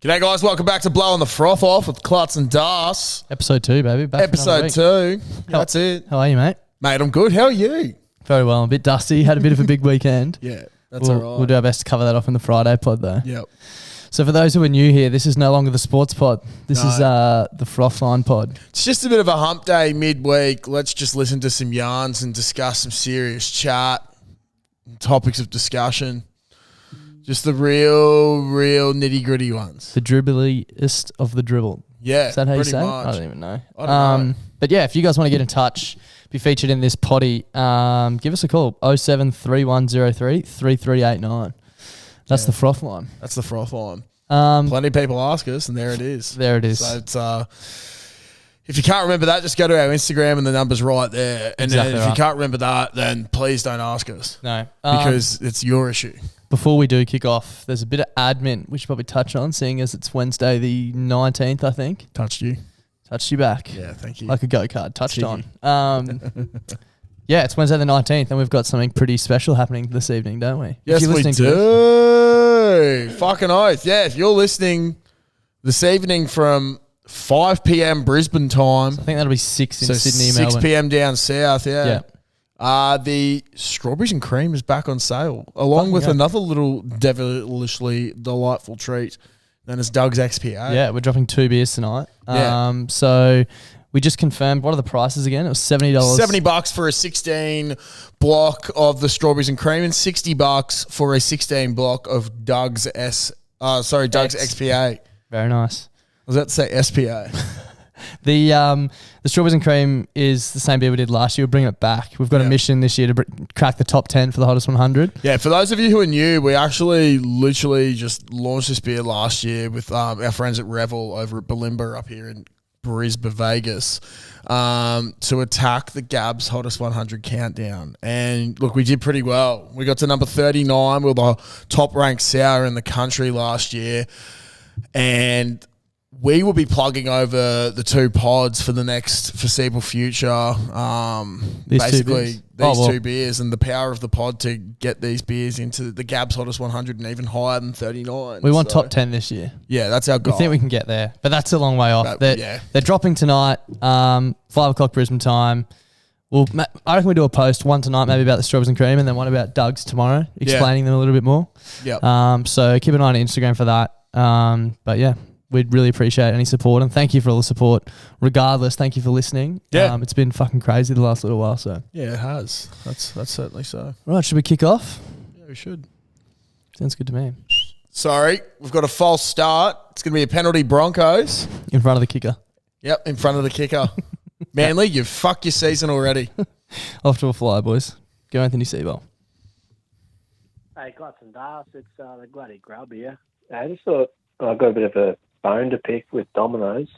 G'day guys, welcome back to Blowing the Froth Off with Klutz and Das. Episode 2, baby. Back Episode 2. That's it. How are you, mate? Mate, I'm good. How are you? Very well. I'm a bit dusty. Had a bit of a big weekend. Yeah, that's all right. We'll do our best to cover that off in the Friday pod, though. Yep. So for those who are new here, this is no longer the sports pod. This is the Frothline pod. It's just a bit of a hump day midweek. Let's just listen to some yarns and discuss some serious chat, topics of discussion. Just the real nitty-gritty ones. The dribbliest of the dribble. Yeah, is that how you say much. it? I don't even know. I don't know. But yeah, if you guys want to get in touch, be featured in this potty, give us a call. 073103 3389. That's the froth line. That's the froth line. Plenty of people ask us, and there it is. There it is. So it's if you can't remember that, just go to our Instagram and the number's right there. And exactly then if you can't remember that, then please don't ask us. No. Because it's your issue. Before we do kick off, there's a bit of admin we should probably touch on, seeing as it's Wednesday the 19th, I think. Touched you back. Yeah, thank you. Like a go-kart, touched on. Yeah, it's Wednesday the 19th, and we've got something pretty special happening this evening, don't we? Yes, we do. Fucking oath. Yeah, if you're listening this evening from 5 p.m. Brisbane time. So I think that'll be 6 in Sydney, 6 Melbourne. p.m. down south, Yeah. The strawberries and cream is back on sale, along with another little devilishly delightful treat known as Doug's XPA. Yeah, we're dropping 2 beers tonight. Yeah. So we just confirmed, what are the prices again? It was $70. $70 for a 16 block of the strawberries and cream, and $60 for a 16 block of Doug's XPA. Very nice. Was that to say SPA? The strawberries and cream is the same beer we did last year. We're bringing it back. We've got a mission this year to crack the top 10 for the hottest 100. Yeah, for those of you who are new, we actually literally just launched this beer last year with our friends at Revel over at Balimba up here in Brisbane, Vegas, to attack the Gab's hottest 100 countdown. And look, we did pretty well. We got to number 39. We were the top ranked sour in the country last year. And we will be plugging over the 2 pods for the next foreseeable future. These 2 beers and the power of the pod to get these beers into the Gab's hottest 100 and even higher than 39. We want top 10 this year. Yeah, that's our goal. We think we can get there, but that's a long way off. They're dropping tonight, 5 o'clock Brisbane time. I reckon we do a post, one tonight maybe about the strawberries and cream, and then one about Doug's tomorrow, explaining them a little bit more. Yeah. So keep an eye on Instagram for that. But yeah, we'd really appreciate any support, and thank you for all the support. Regardless, thank you for listening. Yeah. It's been fucking crazy the last little while. So yeah, it has. That's certainly so. Right, should we kick off? Yeah, we should. Sounds good to me. Sorry, we've got a false start. It's going to be a penalty Broncos. In front of the kicker. Yep, in front of the kicker. Manly, you've fucked your season already. Off to a fly, boys. Go Anthony Seabold. Hey, Klutz and Das, it's the Bloody Grub here. I just thought I've got a bit of a bone to pick with Domino's.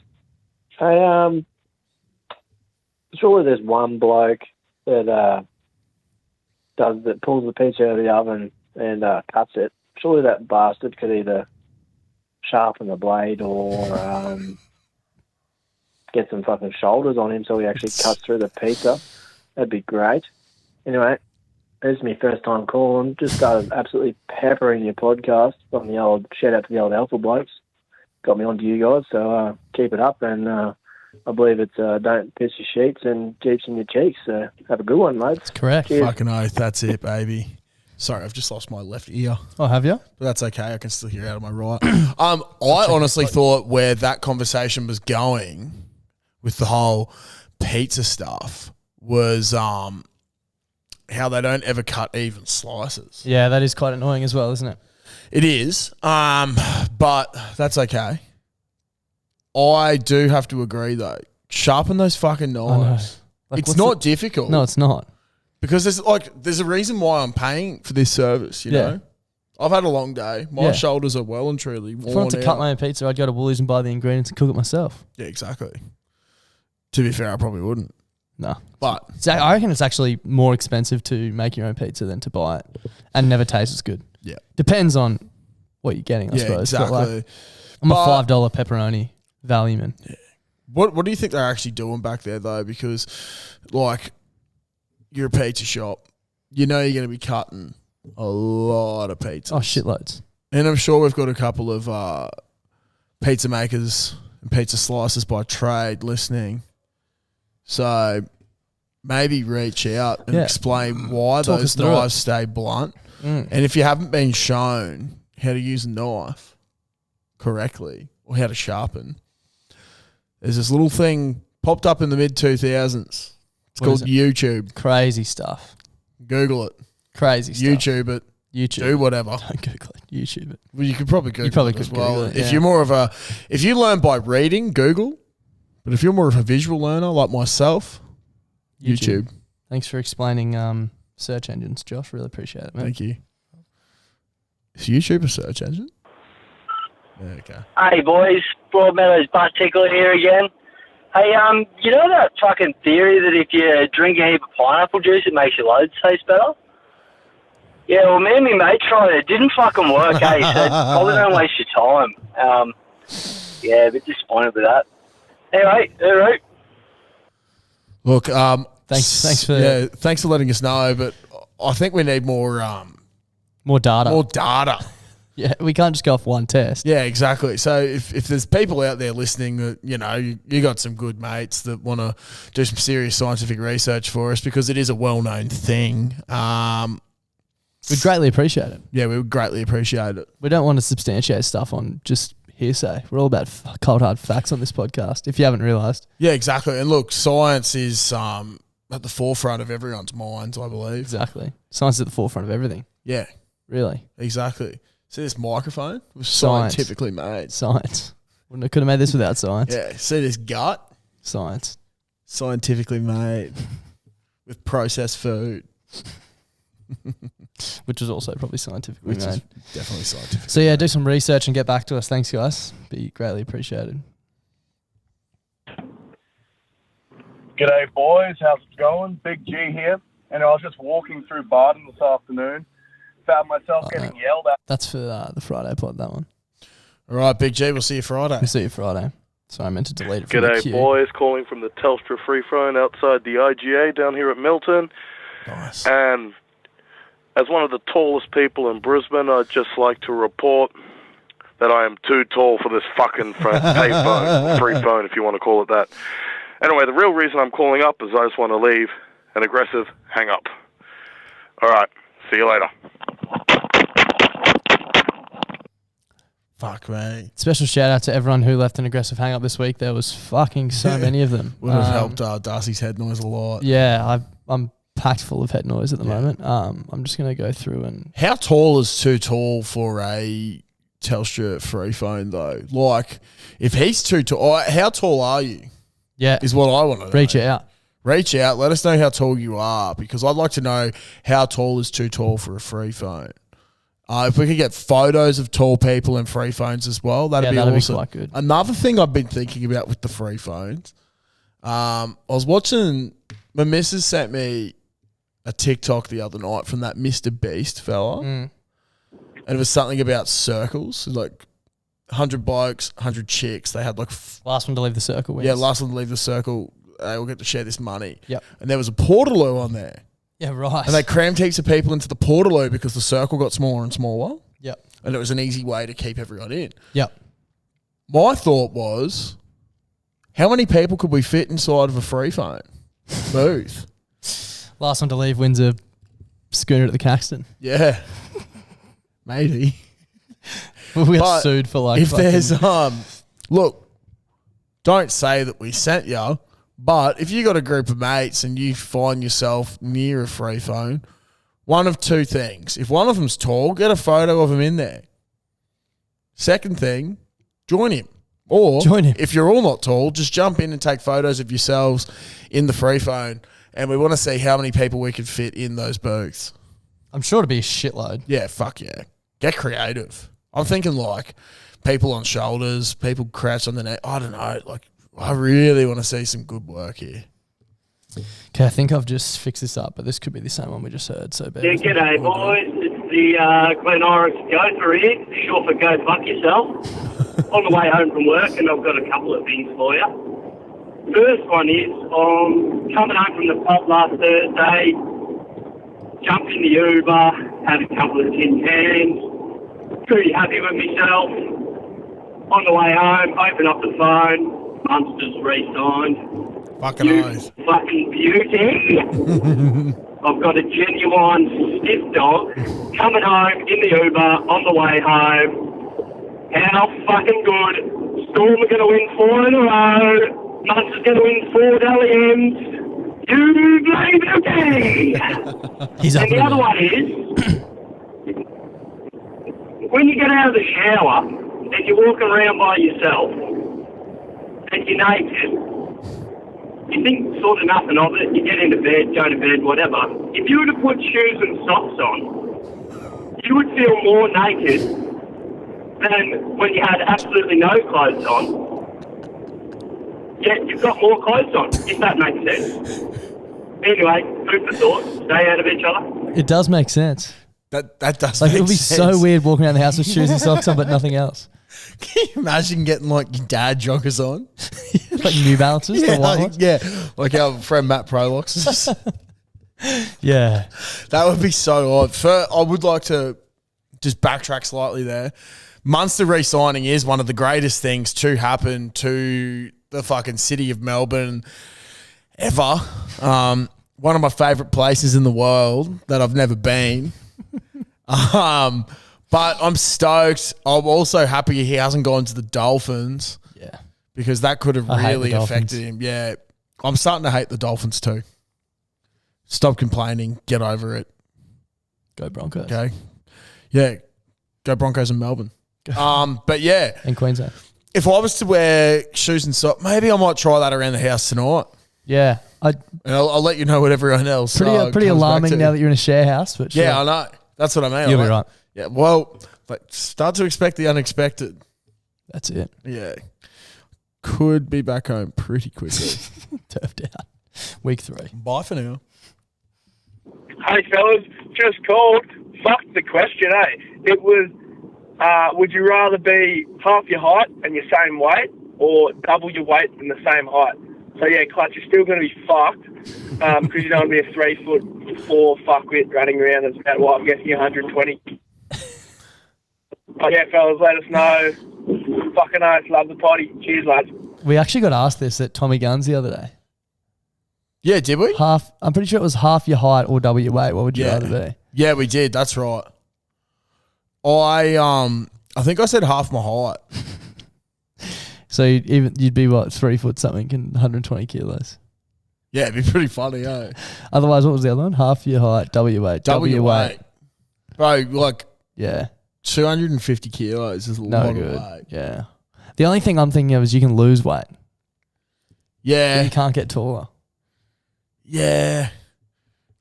Hey, surely there's one bloke that pulls the pizza out of the oven and cuts it. Surely that bastard could either sharpen the blade or get some fucking shoulders on him so he actually cuts through the pizza. That'd be great. Anyway, this is my first time calling. Just started absolutely peppering your podcast on the old shout out to the old Alpha blokes. Got me onto you guys, so keep it up. And I believe it's don't piss your sheets and jeeps in your cheeks. So have a good one, mate. That's correct. Cheers. Fucking oath, that's it, baby. Sorry, I've just lost my left ear. Oh, have you? But that's okay. I can still hear out of my right. I honestly thought where that conversation was going with the whole pizza stuff was how they don't ever cut even slices. Yeah, that is quite annoying as well, isn't it? It is, but that's okay. I do have to agree, though. Sharpen those fucking knives. It's not difficult. No, it's not. Because there's a reason why I'm paying for this service, you know? I've had a long day. My shoulders are well and truly worn out. If I wanted to cut my own pizza, I'd go to Woolies and buy the ingredients and cook it myself. Yeah, exactly. To be fair, I probably wouldn't. No. But I reckon it's actually more expensive to make your own pizza than to buy it, and never tastes as good. Yeah. Depends on what you're getting, I suppose. Exactly. I'm a $5 pepperoni value man. Yeah. What do you think they're actually doing back there, though? Because, you're a pizza shop. You know you're going to be cutting a lot of pizzas. Oh, shitloads. And I'm sure we've got a couple of pizza makers and pizza slicers by trade listening. So maybe reach out and explain why those knives stay blunt. And if you haven't been shown how to use a knife correctly or how to sharpen, there's this little thing popped up in the mid-2000s. It's called YouTube. Crazy stuff. Google it. Crazy stuff. YouTube it. Do whatever. Don't Google it. YouTube it. Well, you could probably Google it as well. Google it, yeah. If you're more of if you learn by reading, Google. But if you're more of a visual learner like myself, YouTube. Thanks for explaining search engines, Josh. Really appreciate it, man. Thank you. Is YouTube a search engine? Yeah, okay. Hey, boys. Broadmeadow's butt tickler here again. Hey, you know that fucking theory that if you drink a heap of pineapple juice, it makes your loads taste better? Yeah, well, me and my mate tried it. It didn't fucking work, so probably don't waste your time. Yeah, a bit disappointed with that. Anyway, all right. Look, thanks for thanks for letting us know, but I think we need more data. More data. Yeah, we can't just go off one test. Yeah, exactly. So if there's people out there listening that, you know, you got some good mates that want to do some serious scientific research for us, because it is a well-known thing. We'd greatly appreciate it. Yeah, we would greatly appreciate it. We don't want to substantiate stuff on just hearsay. We're all about cold hard facts on this podcast, if you haven't realised. Yeah, exactly. And look, science is at the forefront of everyone's minds, I believe. Exactly. Science is at the forefront of everything. Yeah. Really. Exactly. See this microphone? It was scientifically made. Science. Could have made this without science. Yeah. See this gut? Science. Scientifically made with processed food. Which is also probably scientifically made. Is definitely scientific. So yeah, do some research and get back to us. Thanks, guys. Be greatly appreciated. G'day, boys. How's it going? Big G here. And I was just walking through Barton this afternoon. Found myself getting yelled at. That's for the Friday pod, that one. All right, Big G. We'll see you Friday. We'll see you Friday. Sorry, I meant to delete it from the G'day, queue. boys. Calling from the Telstra free phone outside the IGA down here at Milton. Nice. And as one of the tallest people in Brisbane, I'd just like to report that I am too tall for this fucking pay phone, free phone, if you want to call it that. Anyway, the real reason I'm calling up is I just want to leave an aggressive hang up. All right. See you later. Fuck me. Special shout out to everyone who left an aggressive hang up this week. There was fucking so many of them. Would have helped Darcy's head noise a lot. Yeah, I'm packed full of head noise at the moment. I'm just going to go through and... How tall is too tall for a Telstra free phone though? Like, if he's too tall, how tall are you? Yeah. Is what I want to know. Reach out. Reach out. Let us know how tall you are, because I'd like to know how tall is too tall for a free phone. If we could get photos of tall people in free phones as well, that'd be awesome. Be quite good. Another thing I've been thinking about with the free phones, I was watching, my missus sent me a TikTok the other night from that Mr. Beast fella. And it was something about circles, like 100 blokes, 100 chicks. They had like... last one to leave the circle wins. Yeah, last one to leave the circle. They will get to share this money. Yep. And there was a Portaloo on there. Yeah, right. And they crammed heaps of people into the Portaloo because the circle got smaller and smaller. Yep. And it was an easy way to keep everyone in. Yep. My thought was, how many people could we fit inside of a free phone booth? Last one to leave wins a schooner at the Caxton. Yeah. Maybe. We'll get sued for like... If there's... Look, don't say that we sent you, but if you got a group of mates and you find yourself near a free phone, one of two things. If one of them's tall, get a photo of him in there. Second thing, join him. Or join him. If you're all not tall, just jump in and take photos of yourselves in the free phone. And we want to see how many people we could fit in those booths. I'm sure it'd be a shitload. Yeah, fuck yeah. Get creative. I'm thinking like people on shoulders, people crouched on the neck. I don't know. Like, I really want to see some good work here. Okay, I think I've just fixed this up, but this could be the same one we just heard. So yeah, g'day, boys. It's the Glen Irish Gopher here, short for Go Fuck Yourself. On the way home from work, and I've got a couple of things for you. First one is, coming home from the pub last Thursday, jumped in the Uber, had a couple of tin cans, pretty happy with myself. On the way home, open up the phone. Munster's re-signed. Fucking nice. Fucking beauty. I've got a genuine stiff dog coming home in the Uber on the way home. How fucking good. Storm are going to win 4 in a row. Munster's going to win 4 Dally M's. You bloody beauty. And the other one is, when you get out of the shower and you're walking around by yourself and you're naked, you think sort of nothing of it, you get into bed, go to bed, whatever. If you were to put shoes and socks on, you would feel more naked than when you had absolutely no clothes on. Yet you've got more clothes on, if that makes sense. Anyway, food for thought. Stay out of each other. It does make sense. That does Like, make it would be sense. so weird walking around the house with shoes and socks on, but nothing else. Can you imagine getting like your dad joggers on? Like New Balances, the white ones? Like our friend Matt Prolox's. Yeah. That would be so odd. I would like to just backtrack slightly there. Munster re-signing is one of the greatest things to happen to the fucking city of Melbourne ever. One of my favourite places in the world that I've never been. But I'm stoked. I'm also happy he hasn't gone to the Dolphins. Yeah. Because that could have I hate really the Dolphins. affected him. Yeah. I'm starting to hate the Dolphins too. Stop complaining. Get over it. Go Broncos. Okay. Yeah. Go Broncos in Melbourne. But yeah. In Queensland. If I was to wear shoes and socks, maybe I might try that around the house tonight. Yeah. And I'll let you know what everyone else Pretty comes back alarming to. now that you're in a share house. But sure. Yeah, I know. That's what I mean. You'll be right. Yeah, well, start to expect the unexpected. That's it. Yeah. Could be back home pretty quickly. Turfed out. Week 3. Bye for now. Hey, fellas, just called. Fuck the question, eh? It was, would you rather be half your height and your same weight or double your weight and the same height? So, yeah, Clutch, you're still going to be fucked because you don't want to be a 3'4" fuckwit running around that's about, I'm guessing, 120. But, yeah, fellas, let us know. Fucking oath, love the potty. Cheers, lads. We actually got asked this at Tommy Guns the other day. Yeah, did we? I'm pretty sure it was half your height or double your weight. What would you rather be? Yeah, we did. That's right. I think I said half my height. So you'd be what, 3 foot something and 120 kilos. Yeah, it'd be pretty funny, eh? Otherwise, what was the other one? Half your height, double your weight. Double your weight. Bro, like yeah, 250 kilos is a lot of weight. Yeah. The only thing I'm thinking of is you can lose weight. Yeah. But you can't get taller. Yeah.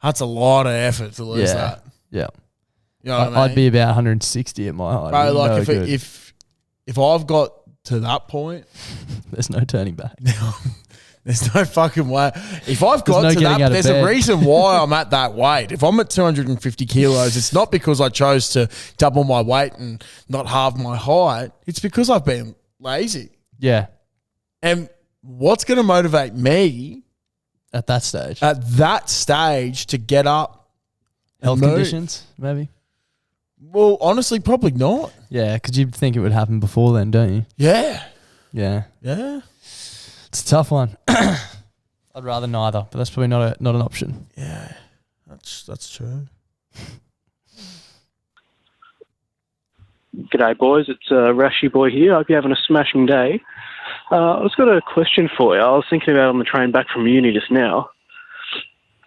That's a lot of effort to lose that. Yeah. You know what I mean? I'd be about 160 at my height. Bro, like if I've got to that point, there's no turning back. There's no fucking way. If I've got to that, there's a reason why I'm at that weight. If I'm at 250 kilos, it's not because I chose to double my weight and not halve my height. It's because I've been lazy. Yeah. And what's going to motivate me at that stage? At that stage to get up? Health conditions, maybe? Well, honestly, probably not. Yeah, because you'd think it would happen before then, don't you? Yeah. Yeah. Yeah. It's a tough one. I'd rather neither, but that's probably not an option. Yeah, that's true. G'day, boys. It's Rashi Boy here. I hope you're having a smashing day. I've just got a question for you. I was thinking about it on the train back from uni just now.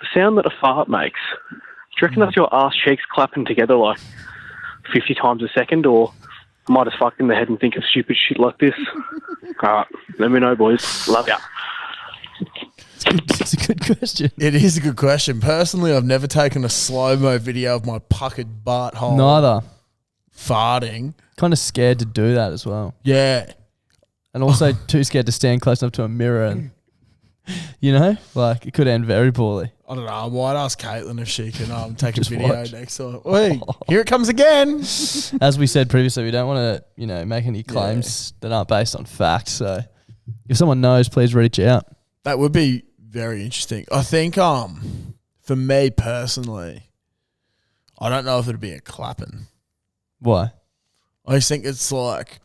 The sound that a fart makes, do you reckon that's your arse cheeks clapping together like 50 times a second, or am I just fucked in the head and think of stupid shit like this? All right, let me know, boys. Love ya. It's a good question. It is a good question. Personally, I've never taken a slow-mo video of my puckered butt hole. Neither. Farting. Kind of scared to do that as well. Yeah. And also too scared to stand close enough to a mirror and, like it could end very poorly. I don't know. I might ask Caitlin if she can take a video next time. Wait, here it comes again. As we said previously, we don't want to, make any claims that aren't based on fact. So if someone knows, please reach out. That would be very interesting. I think for me personally, I don't know if it'd be a clapping. Why? I just think it's like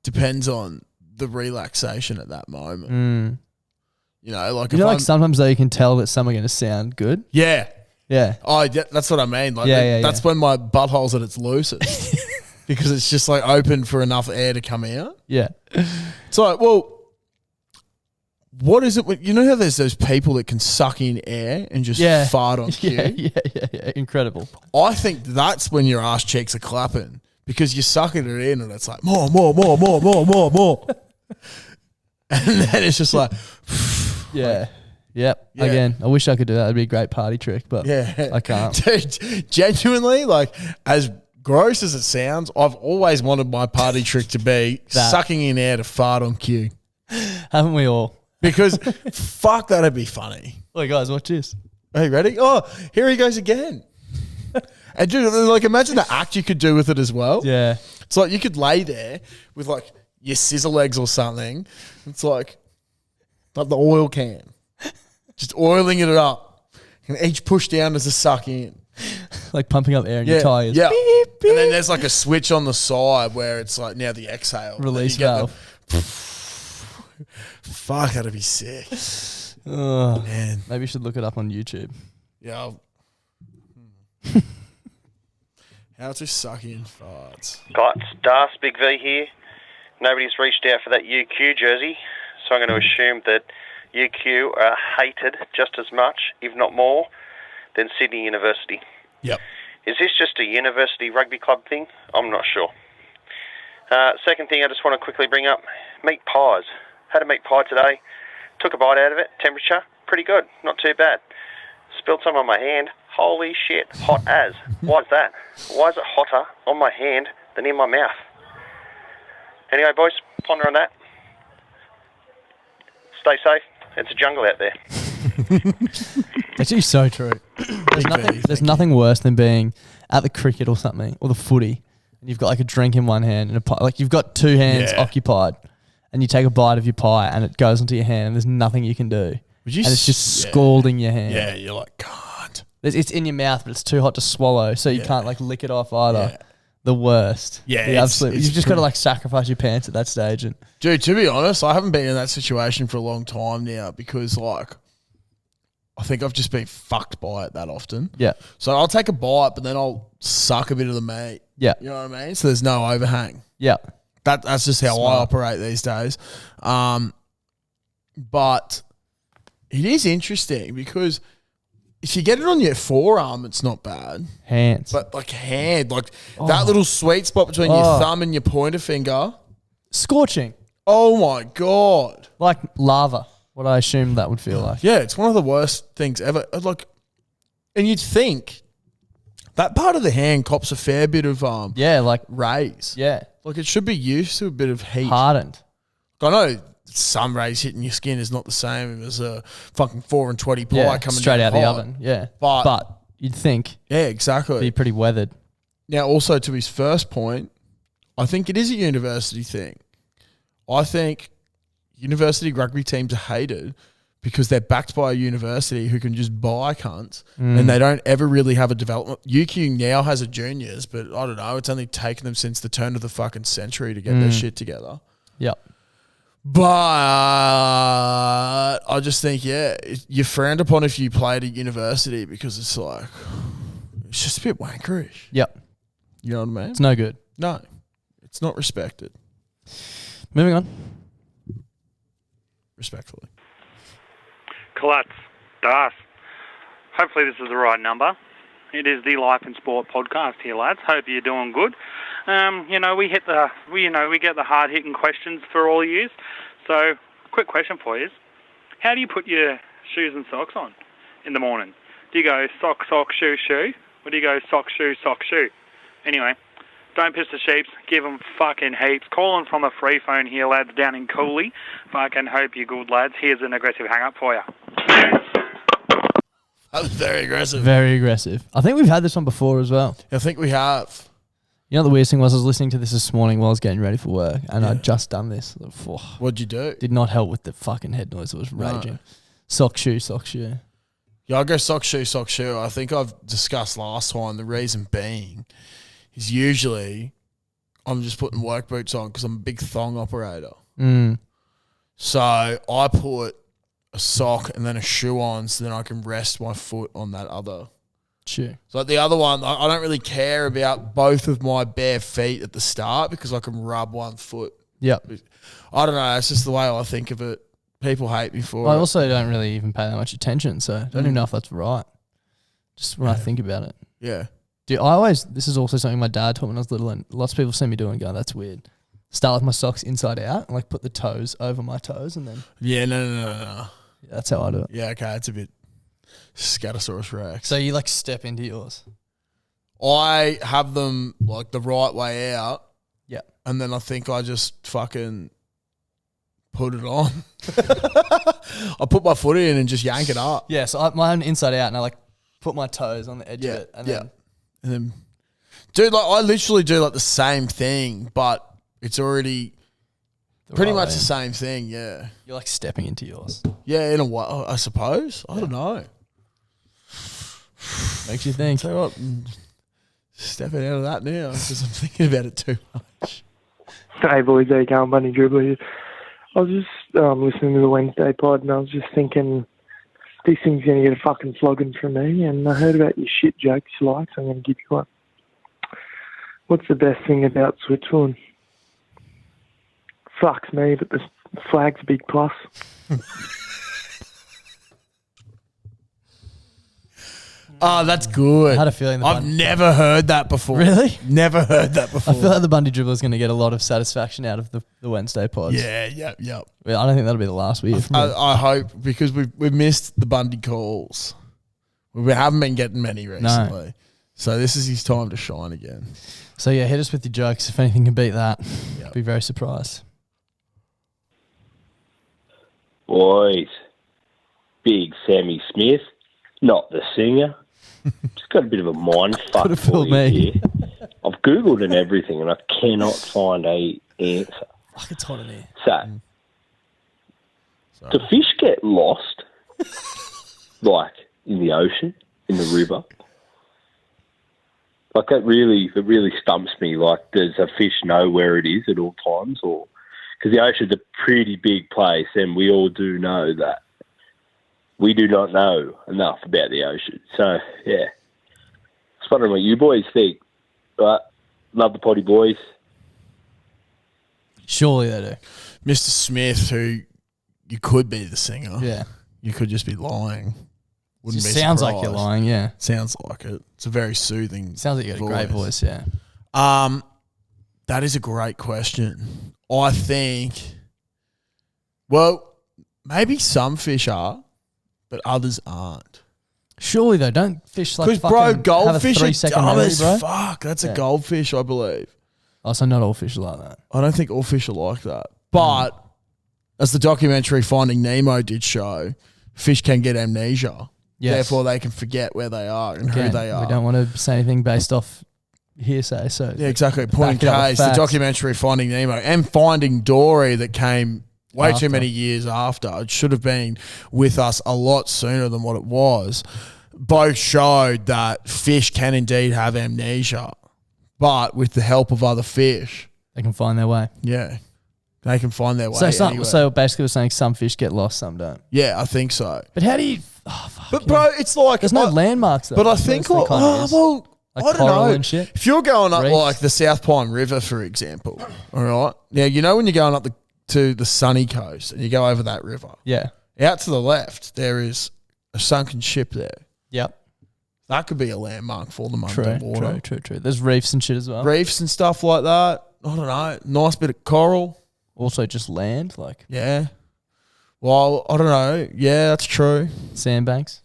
depends on the relaxation at that moment. You know, like sometimes though you can tell that some are going to sound good. Yeah. Yeah. Oh, yeah, that's what I mean. Like, that's when my butthole's at its loosest because it's just like open for enough air to come out. Yeah. It's like, well, what is it? You know how there's those people that can suck in air and just fart on cue? Yeah. Incredible. I think that's when your ass cheeks are clapping because you're sucking it in and it's like, more. And then it's just like... Yeah. Yep. Yeah. Again, I wish I could do that. It'd be a great party trick, but I can't. Dude, genuinely, like, as gross as it sounds, I've always wanted my party trick to be sucking in air to fart on cue. Haven't we all? Because fuck, that'd be funny. Look, guys, watch this. Are you ready? Oh, here he goes again. And dude, like, imagine the act you could do with it as well. Yeah. It's like you could lay there with like your scissor legs or something. It's like the oil can. Just oiling it up. And each push down is a suck in. Like pumping up air in your tires. Yeah. Beep, beep. And then there's like a switch on the side where it's like now the exhale. Release valve. Fuck, that'd be sick. Oh, man. Maybe you should look it up on YouTube. Yeah. How to suck in farts. Guys, Das Big V here. Nobody's reached out for that UQ jersey, so I'm going to assume that UQ are hated just as much, if not more, than Sydney University. Yep. Is this just a university rugby club thing? I'm not sure. Second thing I just want to quickly bring up, meat pies. Had a meat pie today. Took a bite out of it. Temperature, pretty good. Not too bad. Spilled some on my hand. Holy shit, hot as. Why is that? Why is it hotter on my hand than in my mouth? Anyway, boys, ponder on that. Stay safe. It's a jungle out there. It's actually so true. There's nothing worse than being at the cricket or something, or the footy, and you've got like a drink in one hand and a pie. Like you've got two hands occupied, and you take a bite of your pie and it goes into your hand and there's nothing you can do. And it's just scalding your hand. Yeah, you're like, God. It's in your mouth, but it's too hot to swallow, so you can't like lick it off either. Yeah. The worst. Yeah, the absolute. You've just got to like sacrifice your pants at that stage. And dude, to be honest, I haven't been in that situation for a long time now because like I think I've just been fucked by it that often. Yeah. So I'll take a bite, but then I'll suck a bit of the meat. Yeah. You know what I mean? So there's no overhang. Yeah. That's just how I operate these days. But it is interesting because if you get it on your forearm, it's not bad. Hands. But like that little sweet spot between your thumb and your pointer finger. Scorching. Oh my God. Like lava, what I assume that would feel like. Yeah, it's one of the worst things ever. Like, and you'd think that part of the hand cops a fair bit of like rays. Yeah. Like it should be used to a bit of heat. Hardened. I know some rays hitting your skin is not the same as a fucking 4 and 20 pie coming straight out hot. the oven. Yeah. But you'd think. Yeah, exactly. Be pretty weathered. Now, also to his first point, I think it is a university thing. I think university rugby teams are hated because they're backed by a university who can just buy cunts and they don't ever really have a development. UQ now has a juniors, but I don't know. It's only taken them since the turn of the fucking century to get their shit together. Yep. But I just think, you're frowned upon if you play at a university because it's like, it's just a bit wankerish. Yep. You know what I mean? It's no good. No. It's not respected. Moving on. Respectfully. Klutz, Das. Hopefully this is the right number. It is the Life and Sport podcast here, lads. Hope you're doing good. We get the hard-hitting questions for all years. So, quick question for you: how do you put your shoes and socks on in the morning? Do you go sock, shoe, shoe, or do you go sock, shoe, shoe? Anyway, don't piss the sheeps. Give them fucking heaps. Calling from a free phone here, lads, down in Cooley. Fucking hope you're good, lads. Here's an aggressive hang-up for you. That was very aggressive. Very aggressive. I think we've had this one before as well. I think we have. You know, the weirdest thing was I was listening to this morning while I was getting ready for work, and I'd just done this. What'd you do? Did not help with the fucking head noise. It was raging. No. Sock, shoe. Yeah, I'll go sock, shoe. I think I've discussed last time the reason being is usually I'm just putting work boots on because I'm a big thong operator. Mm. So I put a sock and then a shoe on so then I can rest my foot on that other shoe. So like the other one, I don't really care about both of my bare feet at the start because I can rub one foot. Yep. I don't know. It's just the way I think of it. People hate me for it. I also don't really even pay that much attention, so I don't even know if that's right. Just when I think about it. Yeah. Dude, this is also something my dad taught when I was little, and lots of people see me doing and go, that's weird. Start with my socks inside out and like put the toes over my toes and then. Yeah, no. Yeah, that's how I do it. Yeah, okay. It's a bit Scatosaurus Rex. So you like step into yours? I have them like the right way out. Yeah. And then I think I just fucking put it on. I put my foot in and just yank it up. Yeah, so mine inside out and I like put my toes on the edge of it. And then, dude, like I literally do like the same thing, but it's already pretty much the same thing, yeah. You're like stepping into yours. Yeah, in a way, I suppose. I don't know. Makes you think. Tell you what, stepping out of that now because I'm thinking about it too much. Hey boys, how you going? Bunny Dribbler here. I was just listening to the Wednesday pod and I was just thinking this thing's going to get a fucking flogging from me, and I heard about your shit jokes you like, so I'm going to give you one. What's the best thing about Switzerland? Fucks me, but the flag's a big plus. Oh, that's good. I had a feeling. I've never heard that before. Really? Never heard that before. I feel like the Bundy Dribbler is going to get a lot of satisfaction out of the Wednesday pods. Yeah. Well, I don't think that'll be the last we hear from him. I hope, because we've missed the Bundy calls. We haven't been getting many recently. No. So this is his time to shine again. So yeah, hit us with your jokes. If anything can beat that, be very surprised. Boys, Big Sammy Smith, not the singer. Just got a bit of a mind fuck for you here. I've Googled and everything and I cannot find a answer. Fuck, it's hot in here. So, do fish get lost, like in the ocean, in the river? Like it really stumps me. Like, does a fish know where it is at all times, or because the ocean's a pretty big place, and we all do know that we do not know enough about the ocean. So yeah, just wondering what you boys think. But love the potty boys. Surely they do. Mr. Smith, who you could be the singer. Yeah. You could just be lying. Wouldn't be sounds surprised. like you're lying, yeah. Sounds like it. It's a very soothing Sounds like you got a great voice, yeah. That is a great question. I think, well, maybe some fish are, but others aren't. Surely though, don't fish like fucking bro, goldfish have a 3 are dumb memory, as bro? fuck. That's a goldfish, I believe. Oh, so not all fish are like that. I don't think all fish are like that. But as the documentary Finding Nemo did show, fish can get amnesia. Yes. Therefore, they can forget where they are and who they are. We don't want to say anything based off hearsay. So yeah, exactly. Point in case, the documentary Finding Nemo and Finding Dory that came way too many years after. It should have been with us a lot sooner than what it was. Both showed that fish can indeed have amnesia, but with the help of other fish, they can find their way. Yeah. They can find their way. So basically, we're saying some fish get lost, some don't. Yeah, I think so. But how do you? Oh, fuck, but bro, it's like there's no landmarks though. But I think, I don't know. And shit. If you're going up like the South Pine River, for example, all right. Now you know when you're going up to the sunny coast and you go over that river. Yeah. Out to the left, there is a sunken ship there. Yep. That could be a landmark for them underwater. True. There's reefs and shit as well. Reefs and stuff like that. I don't know. Nice bit of coral. Also just land, like. Yeah. Well, I don't know. Yeah, that's true. Sandbanks.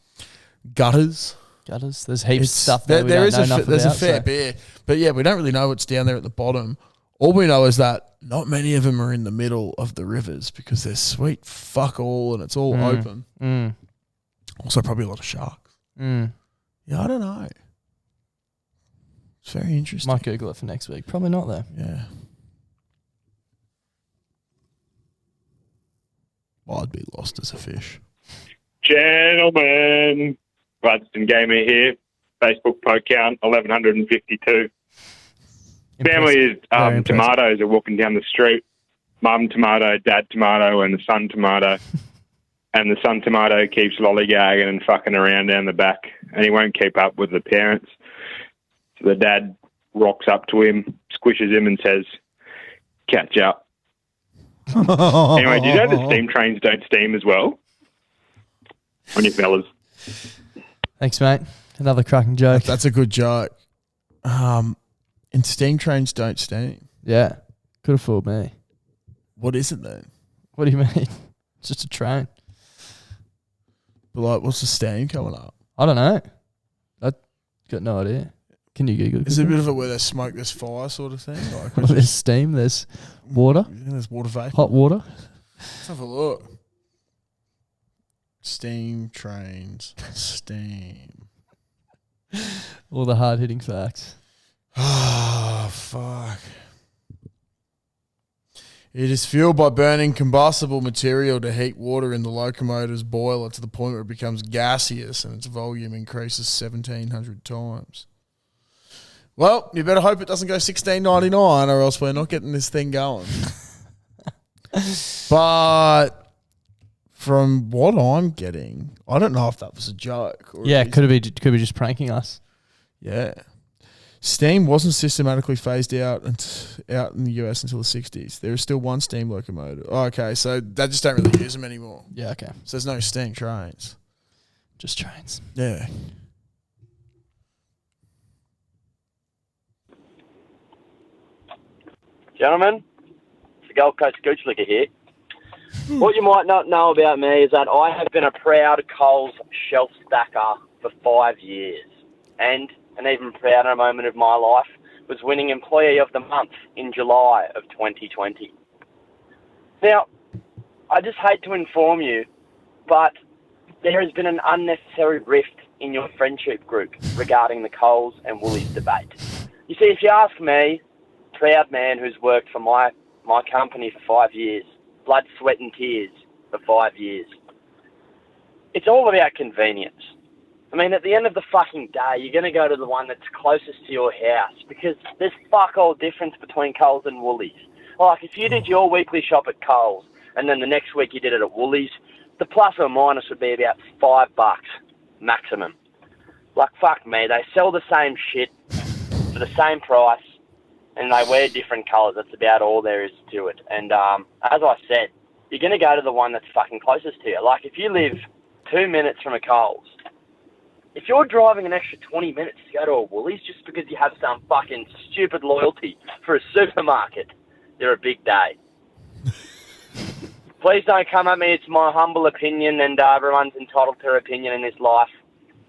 Gutters. There's heaps of stuff there. There's a fair bit. But yeah, we don't really know what's down there at the bottom. All we know is that not many of them are in the middle of the rivers because they're sweet fuck all and it's all open. Also probably a lot of sharks. Yeah, I don't know. It's very interesting. Might Google it for next week. Probably not though. Yeah. Well, I'd be lost as a fish. Gentlemen, Gladstone Gamer here. Facebook pro count 1152. Family is tomatoes are walking down the street. Mum tomato, dad tomato, and the son tomato. And the son tomato keeps lollygagging and fucking around down the back, and he won't keep up with the parents. So the dad rocks up to him, squishes him, and says, "Catch up." Anyway, do you know that steam trains don't steam as well? On you fellas. Thanks, mate. Another cracking joke. That's a good joke. And steam trains don't steam. Yeah. Could have fooled me. What is it then? What do you mean? It's just a train. But like, what's the steam coming up? I don't know. I got no idea. Can you Google it? Is it a bit of a where there's smoke, there's fire sort of thing? Like, well, there's steam, there's water. Yeah, there's water vapor. Hot water. Let's have a look. Steam trains. Steam. All the hard-hitting facts. Oh, fuck. It is fueled by burning combustible material to heat water in the locomotive's boiler to the point where it becomes gaseous and its volume increases 1,700 times. Well, you better hope it doesn't go $16.99 or else we're not getting this thing going. But from what I'm getting, I don't know if that was a joke. Or yeah, could be just pranking us. Yeah. Steam wasn't systematically phased out in the US until the 60s. There is still one steam locomotive. Oh, okay, so they just don't really use them anymore. Yeah, okay. So there's no steam trains. Just trains. Yeah. Gentlemen, it's the Gold Coast Gooch Liquor here. What you might not know about me is that I have been a proud Coles shelf stacker for 5 years. And an even prouder moment of my life was winning Employee of the Month in July of 2020. Now, I just hate to inform you, but there has been an unnecessary rift in your friendship group regarding the Coles and Woolies debate. You see, if you ask me, proud man who's worked for my company for 5 years, blood, sweat and tears for 5 years, it's all about convenience. I mean, at the end of the fucking day, you're going to go to the one that's closest to your house because there's fuck all difference between Coles and Woolies. Like, if you did your weekly shop at Coles and then the next week you did it at Woolies, the plus or minus would be about $5 maximum. Like, fuck me, they sell the same shit for the same price and they wear different colours. That's about all there is to it. And as I said, you're going to go to the one that's fucking closest to you. Like, if you live 2 minutes from a Coles, if you're driving an extra 20 minutes to go to a Woolies just because you have some fucking stupid loyalty for a supermarket, you're a big day. Please don't come at me. It's my humble opinion, and everyone's entitled to their opinion in this life.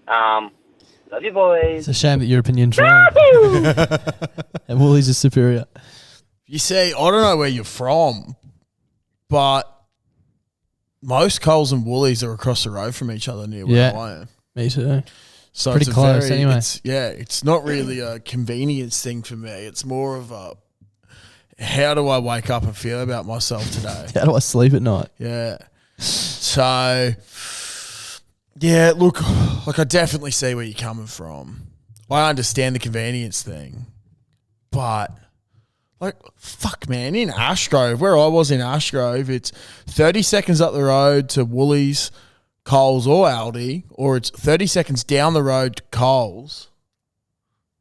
Love you, boys. It's a shame that your opinion's wrong. And Woolies is superior. You see, I don't know where you're from, but most Coles and Woolies are across the road from each other near where I am. Me too. So pretty close anyway. It's not really a convenience thing for me. It's more of a, how do I wake up and feel about myself today? How do I sleep at night? Yeah. So, yeah, look, like I definitely see where you're coming from. I understand the convenience thing, but like, fuck, man, in Ashgrove, where I was in Ashgrove, it's 30 seconds up the road to Woolies, Coles or Aldi, or it's 30 seconds down the road to Coles.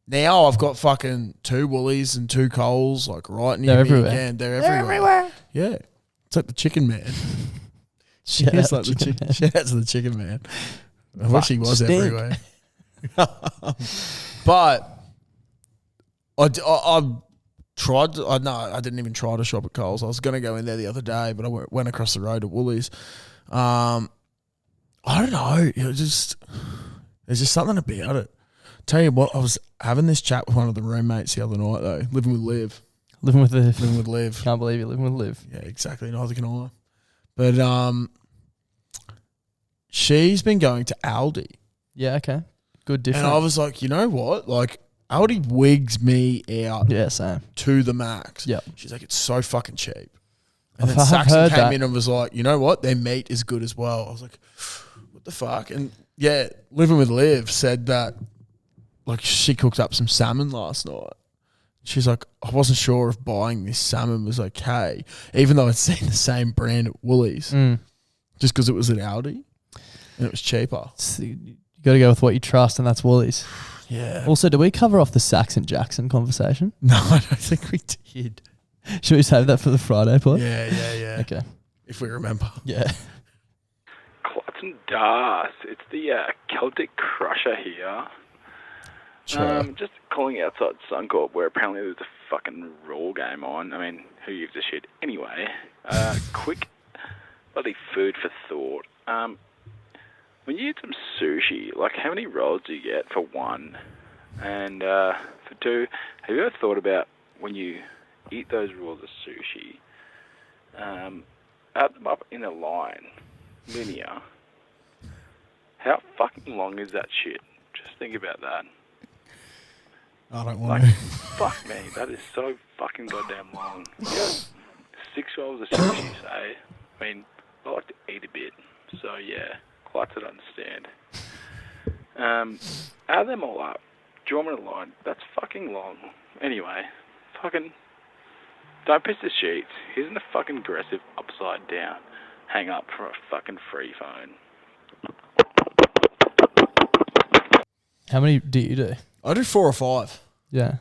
Now I've got fucking 2 Woolies and 2 Coles, like right near me again. They're everywhere. Yeah. It's like the chicken man. Shout out to the chicken man. I wish he was everywhere. But I tried. I didn't even try to shop at Coles. I was going to go in there the other day, but I went across the road to Woolies. I don't know. There's just something about it. Tell you what, I was having this chat with one of the roommates the other night, though. Living with Liv. Living with Liv. Can't believe you're living with Liv. Yeah, exactly. Neither can I. But she's been going to Aldi. Yeah, okay. Good difference. And I was like, you know what? Like, Aldi wigs me out. Yeah, same. To the max. Yep. She's like, it's so fucking cheap. And then Saxon came in and was like, you know what? Their meat is good as well. I was like, what the fuck? And yeah, Living with Liv said that, like, she cooked up some salmon last night. she's like, I wasn't sure if buying this salmon was okay, even though I'd seen the same brand at Woolies, just because it was an Aldi and it was cheaper. You got to go with what you trust, and that's Woolies. Yeah. Also, did we cover off the Saxon Jackson conversation? No, I don't think we did. Should we save that for the Friday pod? Yeah. Okay. If we remember. Yeah. Clots and Das. It's the Celtic Crusher here. Sure. Just calling outside Suncorp, where apparently there's a fucking Raw game on. I mean, who gives a shit? Anyway, quick bloody food for thought. When you eat some sushi, like how many rolls do you get for one? And for two, have you ever thought about when you eat those rolls of sushi, add them up in a line, linear, how fucking long is that shit? Just think about that. I don't want to. to. Fuck me, that is so fucking goddamn long. Yeah, 6 rolls of sushi, say. I mean, I like to eat a bit, so yeah, quite to understand. Add them all up, draw them in a line. That's fucking long. Anyway, fucking don't piss the sheets. Isn't a fucking aggressive upside down hang up for a fucking free phone? How many do you do? I do 4 or 5. Yeah.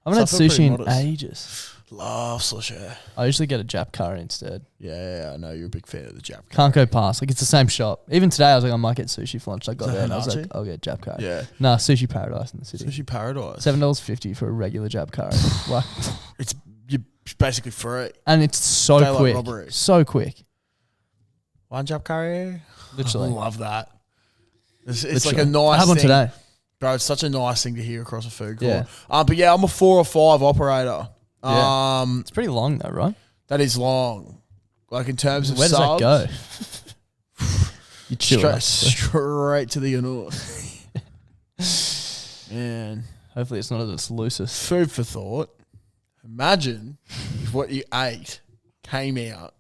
I haven't had sushi in ages. Love sushi. I usually get a Jap curry instead. Yeah, I know you're a big fan of the Jap curry. Can't go past. Like, it's the same shop. Even today, I was like, I might get sushi for lunch. I got Is that there and I was Hanachi? like, I'll get Jap curry. Yeah. Nah, Sushi Paradise in the city. Sushi Paradise. $7.50 for a regular Jap curry. Like, it's basically free. And it's so Daylight quick. robbery. So quick. One Jap curry. Literally. I love that. It's like Literally. a nice I had one thing. today. Bro, it's such a nice thing to hear across a food court. Yeah. But yeah, I'm a 4 or 5 operator. Yeah. It's pretty long though, right? That is long. Like in terms of Where does subs, that go? You chill. straight to the anus. Man. Hopefully it's not at its loosest. Food for thought. Imagine if what you ate came out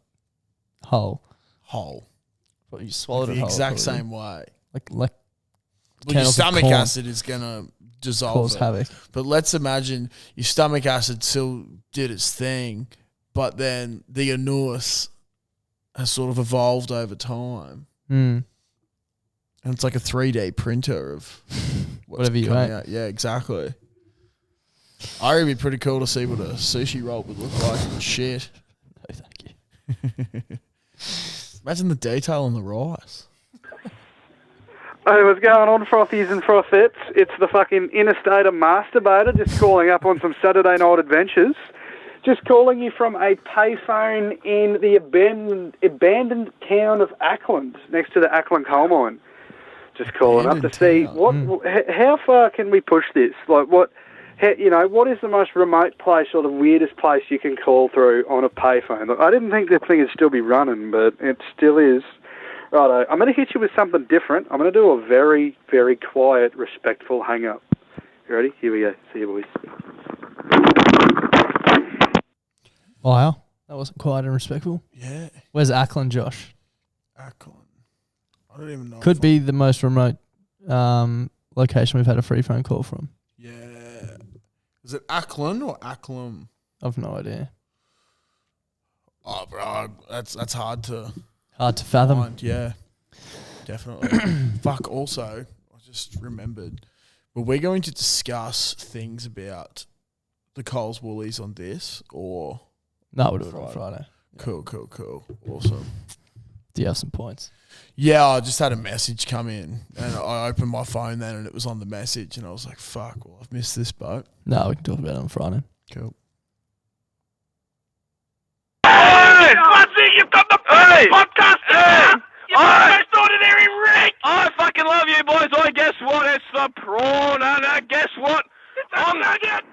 Whole. Well, you swallowed the it whole. exact probably. same way. Like Well, your kernels of stomach corn. acid is going to dissolve Cause it. havoc. But let's imagine your stomach acid still did its thing, but then the anus has sort of evolved over time. Mm. And it's like a 3D printer of Whatever you coming ate. out. Yeah, exactly. I reckon it'd be pretty cool to see what a sushi roll would look like and shit. No, thank you. Imagine the detail on the rice. Hey, what's going on, frothies and frothettes? It's the fucking interstate masturbator just calling up on some Saturday night adventures. Just calling you from a payphone in the abandoned town of Ackland, next to the Ackland coal mine. Just calling up to see how far can we push this? Like, what is the most remote place or the weirdest place you can call through on a payphone? Look, I didn't think this thing would still be running, but it still is. Righto, I'm going to hit you with something different. I'm going to do a very, very quiet, respectful hang-up. You ready? Here we go. See you, boys. Wow. That wasn't quiet and respectful. Yeah. Where's Ackland, Josh? Ackland. I don't even know. Could be the most remote location we've had a free phone call from. Yeah. Is it Ackland or Acklam? I've no idea. Oh, bro, that's hard to fathom. find. Yeah, definitely. Fuck. Also, I just remembered. Were we going to discuss things about the Coles Woolies on this, or no? We'll do it on Friday. Cool. Awesome. Do you have some points? Yeah, I just had a message come in, and I opened my phone then, and it was on the message, and I was like, "Fuck! Well, I've missed this boat." No, we can talk about it on Friday. Cool. Hey! You've got the podcast. Extraordinary Rick. I fucking love you, boys. Guess what? It's the prawn, and guess what? It's the nugget.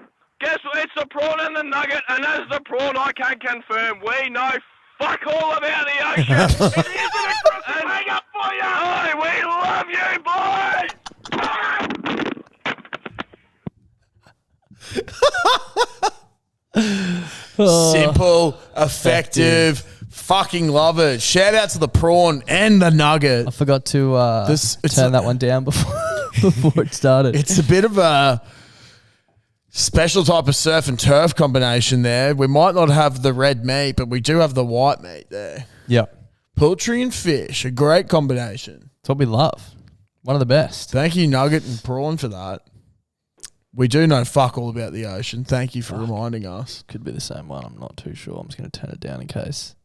Guess what? It's the prawn and the nugget, and as the prawn, I can confirm we know fuck all about the ocean. It isn't across the hang up for you. Hey, we love you, boys. Simple, effective, fucking love it. Shout out to the prawn and the nugget. I forgot to turn that one down before it started. It's a bit of a special type of surf and turf combination there. We might not have the red meat, but we do have the white meat there. Yep. Poultry and fish, a great combination. That's what we love. One of the best. Thank you, Nugget and Prawn, for that. We do know fuck all about the ocean. Thank you for reminding us. Could be the same one. I'm not too sure. I'm just going to turn it down in case.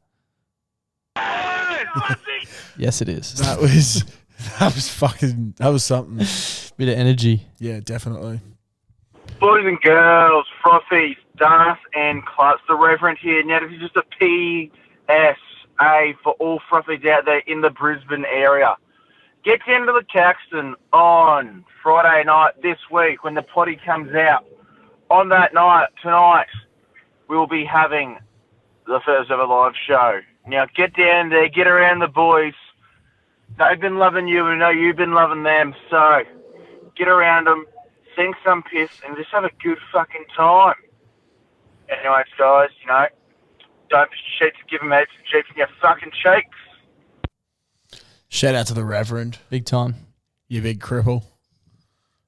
Yes, it is. That was something. Bit of energy. Yeah, definitely. Boys and girls, Frothies, Das and Klutz, the Reverend here. Now, this is just a PSA for all Frothies out there in the Brisbane area. Get down to the Caxton on Friday night this week when the potty comes out. On that night, tonight, we will be having the first ever live show. Now, get down there, get around the boys. They've been loving you, and I know you've been loving them. So, get around them, sing some piss, and just have a good fucking time. Anyways, guys, don't be sheep to give them heaps and sheep in your fucking cheeks. Shout out to the Reverend. Big time. You big cripple.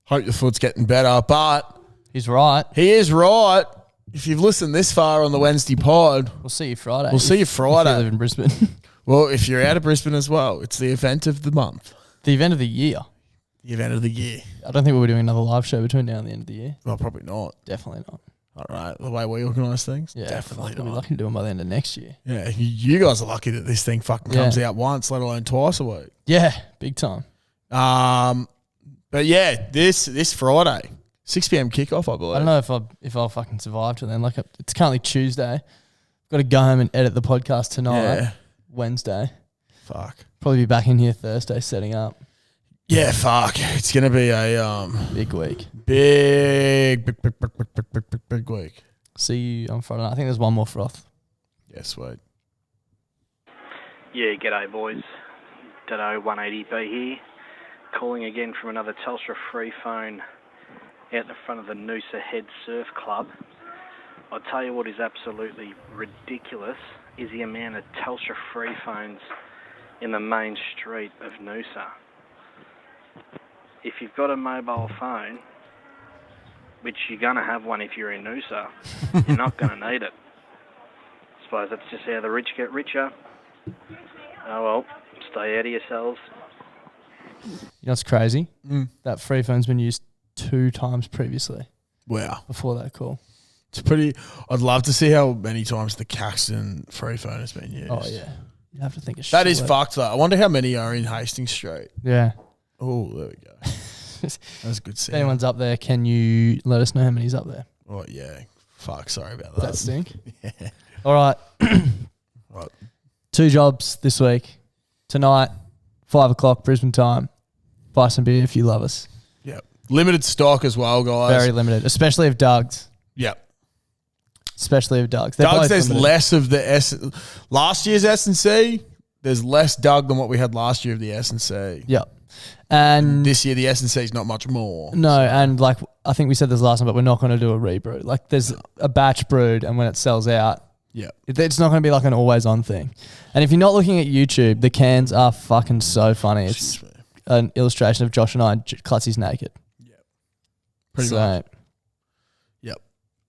Hope your foot's getting better, but... He's right. He is right. If you've listened this far on the Wednesday pod... We'll see you Friday. We'll see you Friday. If you live in Brisbane. Well, if you're out of Brisbane as well, it's the event of the month. The event of the year. The event of the year. I don't think we'll be doing another live show between now and the end of the year. Well, probably not. Definitely not. All right, the way we organise things? Yeah, definitely we'll be lucky to do them by the end of next year. Yeah, you guys are lucky that this thing fucking comes out once, let alone twice a week. Yeah, big time. But yeah, this Friday, 6 p.m. kickoff, I believe. I don't know if I'll fucking survive till then. Like, it's currently Tuesday. Got to go home and edit the podcast tonight. Wednesday. Fuck. Probably be back in here Thursday setting up. Yeah, fuck. It's gonna be a big week. Big week. See you on Friday night. I think there's one more froth. Yeah, sweet. Yeah, g'day boys. Ditto 180B here. Calling again from another Telstra free phone out the front of the Noosa Head Surf Club. I'll tell you what is absolutely ridiculous is the amount of Telstra free phones in the main street of Noosa. If you've got a mobile phone, which you're going to have one if you're in Noosa, you're not going to need it. I suppose that's just how the rich get richer. Oh well, stay out of yourselves. You know what's crazy? That free phone's been used 2 times previously. Wow. Before that call. It's pretty... I'd love to see how many times the Caxton free phone has been used. Oh, yeah. You have to think of that is fucked, though. I wonder how many are in Hastings Street. Yeah. Oh, there we go. That's a good scene. If anyone's up there, can you let us know how many's up there? Oh, yeah. Fuck, sorry about that. That stink? Yeah. All right. Right. 2 jobs this week. Tonight, 5 o'clock Brisbane time. Buy some beer if you love us. Yep. Limited stock as well, guys. Very limited, especially of Doug's. Yep. Especially of Doug's. Doug's, there's less of the last year's S&C. There's less Doug than what we had last year of the S&C. Yep. And this year the S&C is not much more. No, and like I think we said this last time, but we're not going to do a rebrew. Like there's a batch brewed, and when it sells out, it's not going to be like an always on thing. And if you're not looking at YouTube, the cans are fucking so funny. It's an illustration of Josh and I, Klutzy's naked. Yep. Pretty much. Yep.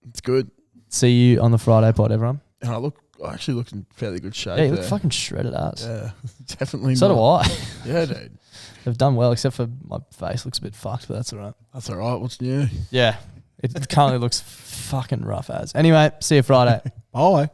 It's good. See you on the Friday pod, everyone. And I actually look in fairly good shape. Yeah, you look fucking shredded ass. Yeah, definitely. So do I. Yeah, dude. They've done well, except for my face looks a bit fucked, but that's all right. That's all right. What's new? Yeah. It currently looks fucking rough as. Anyway, see you Friday. Bye.